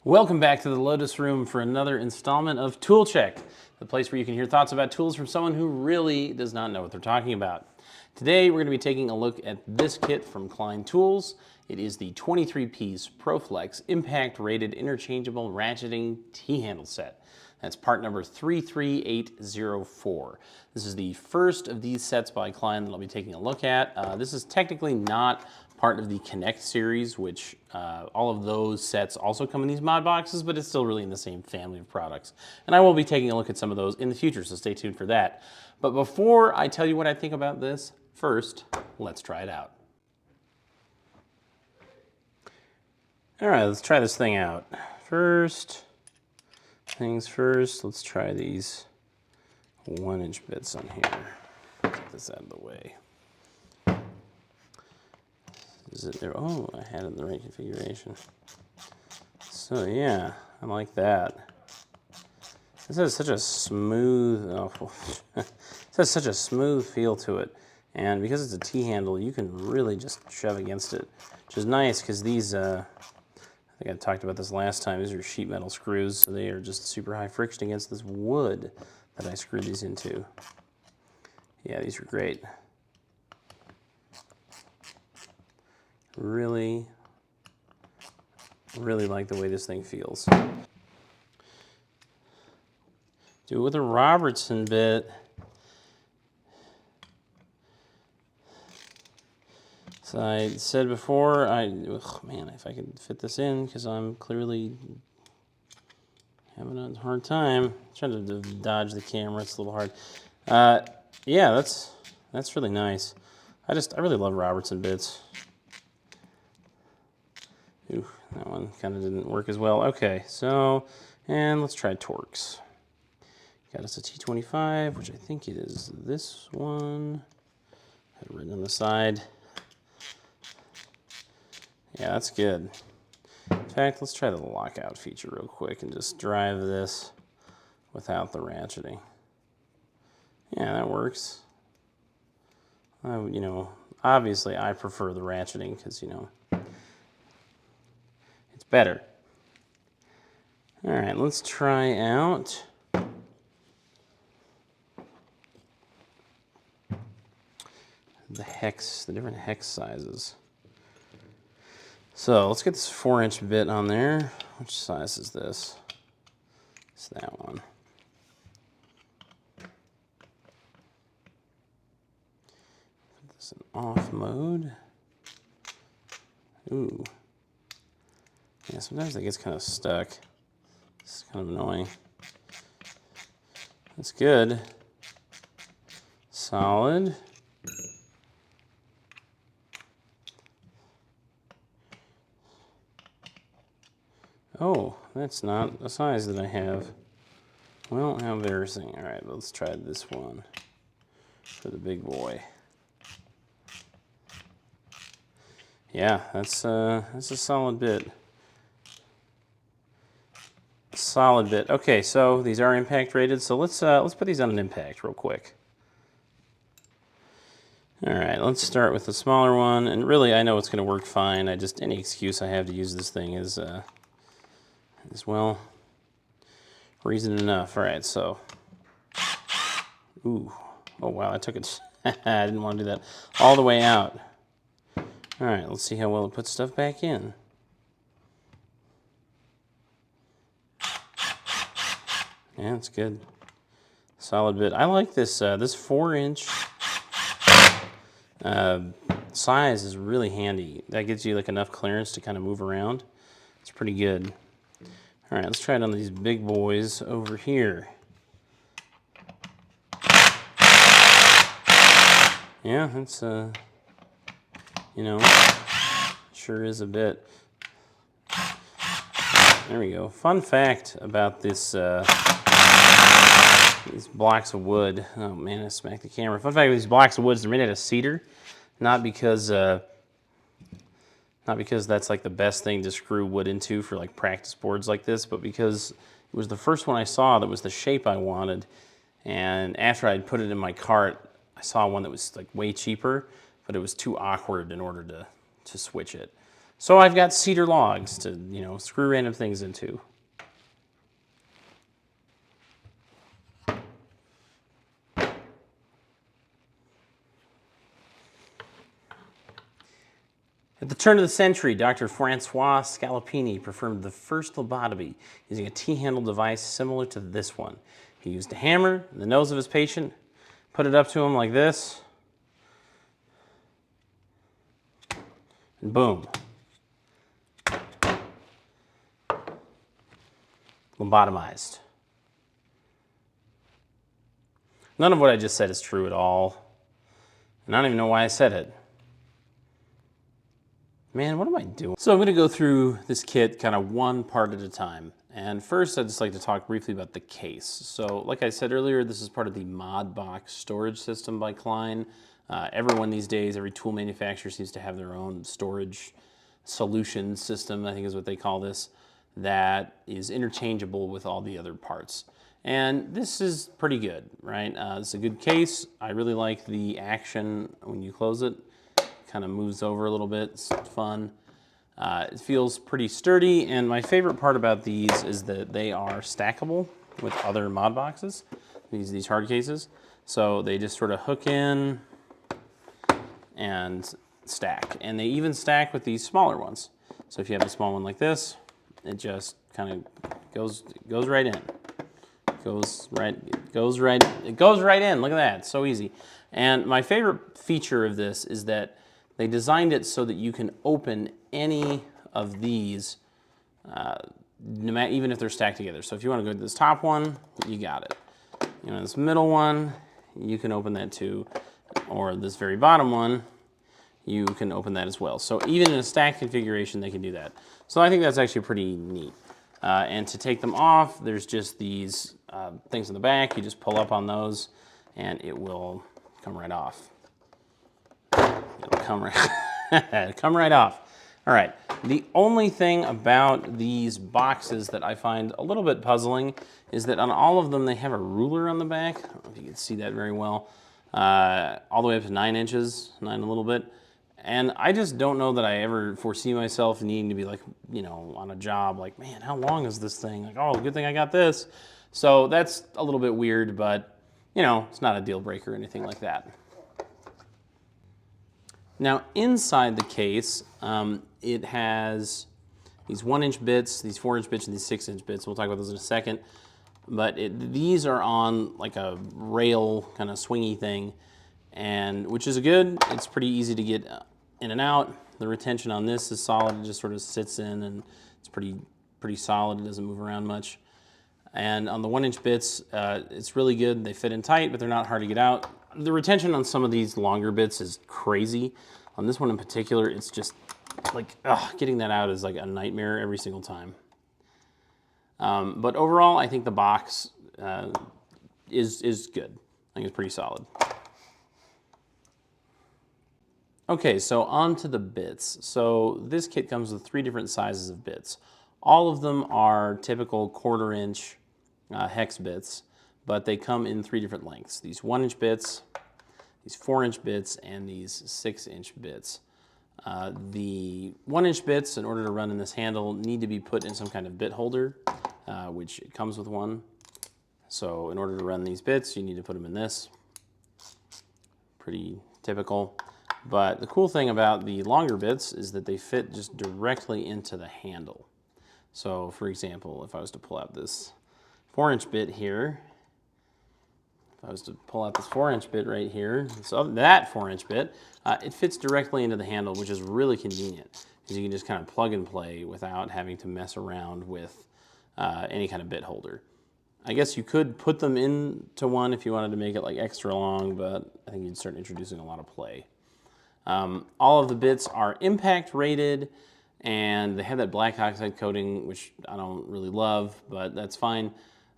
Welcome back to the Lotus Room for another installment of Tool Check, the place where you can hear thoughts about tools from someone who really does not know what they're talking about. Today we're going to be taking a look at this kit from Klein Tools. It is the 23-piece ProFlex Impact Rated Interchangeable Ratcheting T-Handle set. That's part number 33804. This is the first of these sets by Klein that I'll be taking a look at. This is technically not part of the Connect series, which all of those sets also come in these mod boxes, but it's still really in the same family of products. And I will be taking a look at some of those in the future, so stay tuned for that. But before I tell you what I think about this, first, let's try it out. All right, let's try this thing out. First things first, let's try these 1-inch bits on here. Get this out of the way. Is it there? Oh, I had it in the right configuration. So yeah, I like that. This has such a smooth, it has such a smooth feel to it. And because it's a T-handle, you can really just shove against it, which is nice because these, I think I talked about this last time, these are sheet metal screws, so they are just super high friction against this wood that I screwed these into. Yeah, these are great. Really like the way this thing feels. Do it with a Robertson bit. So I said before, man, if I could fit this in, because I'm clearly having a hard time trying to dodge the camera. It's a little hard. Yeah, that's really nice. I really love Robertson bits. Ooh, that one kind of didn't work as well. Okay, so, and let's try Torx. Got us a T25, which I think it is this one. Had it written on the side. Yeah, that's good. In fact, let's try the lockout feature real quick and just drive this without the ratcheting. Yeah, that works. You know, obviously I prefer the ratcheting because, you know, it's better. All right, let's try out the different hex sizes. So let's get this 4-inch bit on there. Which size is this? It's that one. Put this in off mode. Ooh. Yeah, sometimes it gets kind of stuck. It's kind of annoying. That's good. Solid. Oh, that's not the size that I have. Well, how embarrassing. All right, let's try this one for the big boy. Yeah, that's a solid bit. Solid bit. Okay, so these are impact rated. So let's put these on an impact real quick. All right, let's start with the smaller one. And really, I know it's going to work fine. Any excuse I have to use this thing is well reason enough. All right, so, ooh, oh wow, I took it. I didn't want to do that all the way out. All right, let's see how well it puts stuff back in. Yeah, it's good. Solid bit. I like this. This 4-inch size is really handy. That gives you like enough clearance to kind of move around. It's pretty good. All right, let's try it on these big boys over here. Yeah, that's you know, sure is a bit. There we go. Fun fact about this these blocks of wood. Oh man, I smacked the camera. Fun fact about these blocks of wood is they're made out of cedar, not because that's like the best thing to screw wood into for like practice boards like this, but because it was the first one I saw that was the shape I wanted. And after I'd put it in my cart, I saw one that was like way cheaper, but it was too awkward in order to switch it. So I've got cedar logs to, screw random things into. At the turn of the century, Dr. Francois Scalapini performed the first lobotomy using a T-handle device similar to this one. He used a hammer in the nose of his patient, put it up to him like this, and boom. Lobotomized. None of what I just said is true at all. And I don't even know why I said it. Man, what am I doing? So I'm going to go through this kit kind of one part at a time. And first, I'd just like to talk briefly about the case. So like I said earlier, this is part of the Mod Box storage system by Klein. Everyone these days, every tool manufacturer seems to have their own storage solution system, I think is what they call this, that is interchangeable with all the other parts. And this is pretty good, right? It's a good case. I really like the action when you close it. Kind of moves over a little bit. It's fun. It feels pretty sturdy, and my favorite part about these is that they are stackable with other mod boxes, these hard cases. So they just sort of hook in and stack. And they even stack with these smaller ones. So if you have a small one like this, it just kind of goes right in. It goes right in. Look at that, it's so easy. And my favorite feature of this is that they designed it so that you can open any of these, even if they're stacked together. So if you want to go to this top one, you got it. This middle one, you can open that too. Or this very bottom one, you can open that as well. So even in a stacked configuration, they can do that. So I think that's actually pretty neat. And to take them off, there's just these things in the back. You just pull up on those, and it will come right off. It'll come right off. All right, the only thing about these boxes that I find a little bit puzzling is that on all of them they have a ruler on the back. I don't know if you can see that very well. All the way up to 9 inches, 9 a little bit. And I just don't know that I ever foresee myself needing to be like, on a job, like, man, how long is this thing? Like, oh, good thing I got this. So that's a little bit weird, but, it's not a deal breaker or anything like that. Now, inside the case, it has these 1-inch bits, these 4-inch bits, and these 6-inch bits. We'll talk about those in a second. But these are on like a rail kind of swingy thing, and which is good. It's pretty easy to get in and out. The retention on this is solid. It just sort of sits in, and it's pretty solid. It doesn't move around much. And on the 1-inch bits, it's really good. They fit in tight, but they're not hard to get out. The retention on some of these longer bits is crazy. On this one in particular, it's just like, getting that out is like a nightmare every single time. But overall, I think the box is good. I think it's pretty solid. Okay, so on to the bits. So this kit comes with 3 different sizes of bits. All of them are typical 1/4-inch hex bits, but they come in 3 different lengths. These 1-inch bits, these 4-inch bits, and these 6-inch bits. The 1-inch bits, in order to run in this handle, need to be put in some kind of bit holder, which it comes with one. So in order to run these bits, you need to put them in this. Pretty typical. But the cool thing about the longer bits is that they fit just directly into the handle. So for example, if I was to pull out this 4-inch bit here, if I was to pull out this 4-inch bit right here, so that 4-inch bit, it fits directly into the handle, which is really convenient because you can just kind of plug and play without having to mess around with any kind of bit holder. I guess you could put them into one if you wanted to make it like extra long, but I think you'd start introducing a lot of play. All of the bits are impact rated, and they have that black oxide coating, which I don't really love, but that's fine.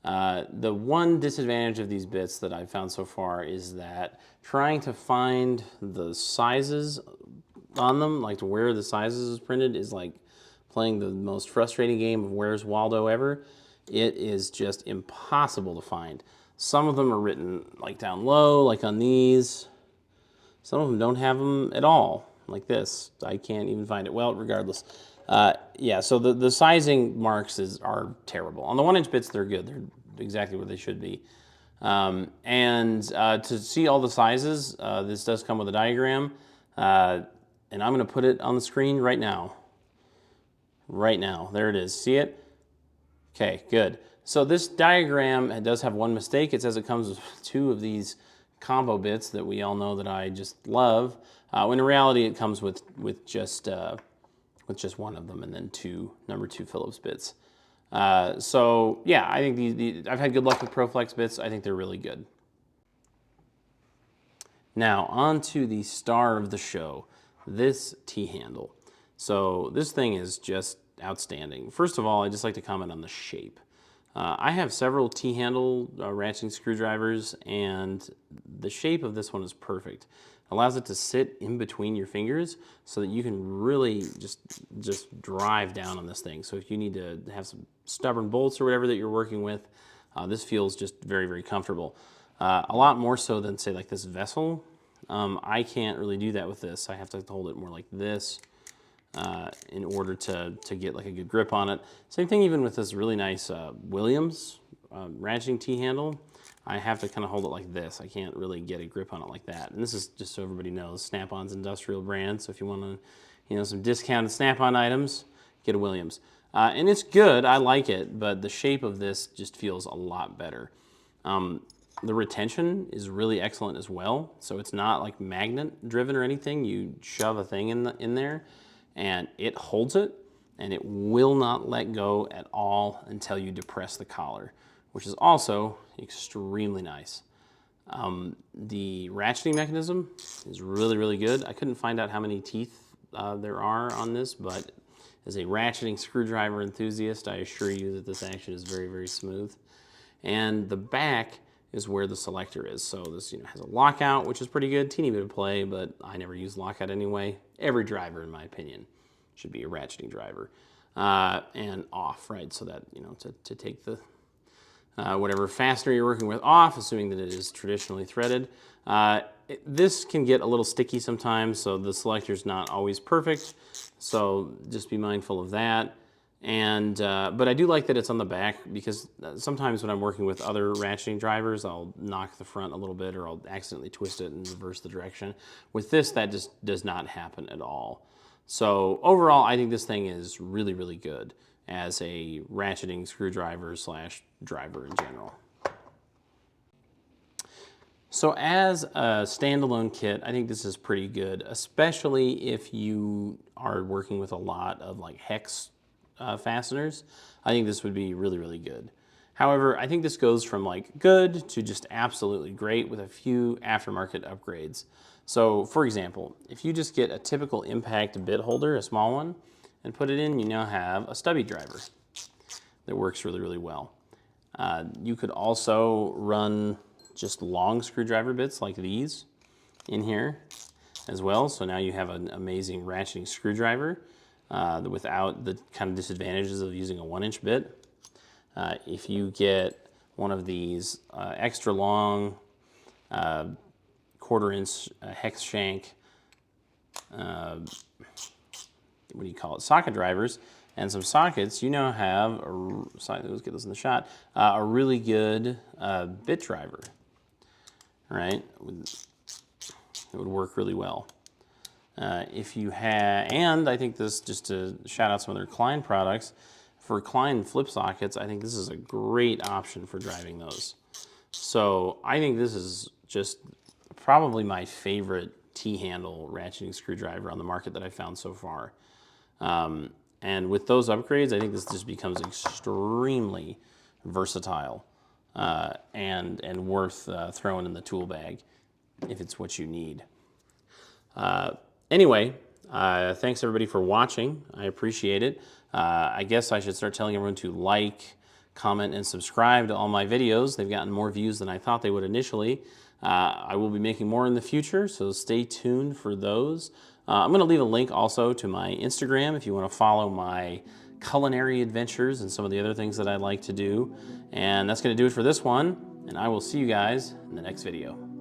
The one disadvantage of these bits that I've found so far is that trying to find the sizes on them, like to where the sizes is printed, is like playing the most frustrating game of Where's Waldo ever. It is just impossible to find. Some of them are written like down low, like on these. Some of them don't have them at all. like this. I can't even find it. Well, regardless. Yeah, so the sizing marks are terrible. On the 1-inch bits, they're good. They're exactly where they should be. To see all the sizes, this does come with a diagram. And I'm going to put it on the screen right now. Right now. There it is. See it? Okay, good. So this diagram, it does have one mistake. It says it comes with 2 of these combo bits that we all know that I just love. When in reality, it comes with just one of them, and then number 2 Phillips bits. So yeah, I think I've had good luck with ProFlex bits. I think they're really good. Now on to the star of the show, this T-handle. So this thing is just outstanding. First of all, I'd just like to comment on the shape. I have several T-handle ratcheting screwdrivers, and the shape of this one is perfect. It allows it to sit in between your fingers so that you can really just drive down on this thing. So if you need to have some stubborn bolts or whatever that you're working with, this feels just very, very comfortable. A lot more so than, say, like this vessel. I can't really do that with this. I have to hold it more like this in order to get like a good grip on it. Same thing even with this really nice Williams ratcheting T-handle. I have to kind of hold it like this. I can't really get a grip on it like that. And this is just so everybody knows, Snap-on's industrial brand. So if you want to, some discounted Snap-on items, get a Williams. And it's good, I like it, but the shape of this just feels a lot better. The retention is really excellent as well. So it's not like magnet driven or anything. You shove a thing in there and it holds it, and it will not let go at all until you depress the collar, which is also extremely nice. The ratcheting mechanism is really, really good. I couldn't find out how many teeth there are on this, but as a ratcheting screwdriver enthusiast, I assure you that this action is very, very smooth. And the back is where the selector is. So this has a lockout, which is pretty good, teeny bit of play, but I never use lockout anyway. Every driver, in my opinion, should be a ratcheting driver. And off, right? So that, to take the whatever fastener you're working with off, assuming that it is traditionally threaded. This can get a little sticky sometimes, so the selector's not always perfect. So just be mindful of that. But I do like that it's on the back, because sometimes when I'm working with other ratcheting drivers, I'll knock the front a little bit, or I'll accidentally twist it and reverse the direction. With this, that just does not happen at all. So overall, I think this thing is really, really good as a ratcheting screwdriver / driver in general. So as a standalone kit, I think this is pretty good, especially if you are working with a lot of like hex fasteners. I think this would be really, really good. However, I think this goes from like good to just absolutely great with a few aftermarket upgrades. So for example, if you just get a typical impact bit holder, a small one, and put it in, you now have a stubby driver that works really, really well. You could also run just long screwdriver bits like these in here as well. So now you have an amazing ratcheting screwdriver without the kind of disadvantages of using a 1-inch bit. If you get one of these extra long 1/4-inch hex shank, what do you call it, socket drivers, and some sockets, you now have, let's get this in the shot, a really good bit driver, right? It would work really well. If you have, and I think this, just to shout out some of their Klein products, for Klein flip sockets, I think this is a great option for driving those. So I think this is just probably my favorite T-handle ratcheting screwdriver on the market that I've found so far. And with those upgrades, I think this just becomes extremely versatile and worth throwing in the tool bag if it's what you need. Anyway, thanks everybody for watching. I appreciate it. I guess I should start telling everyone to like, comment, and subscribe to all my videos. They've gotten more views than I thought they would initially. I will be making more in the future, so stay tuned for those. I'm going to leave a link also to my Instagram if you want to follow my culinary adventures and some of the other things that I like to do. And that's going to do it for this one, and I will see you guys in the next video.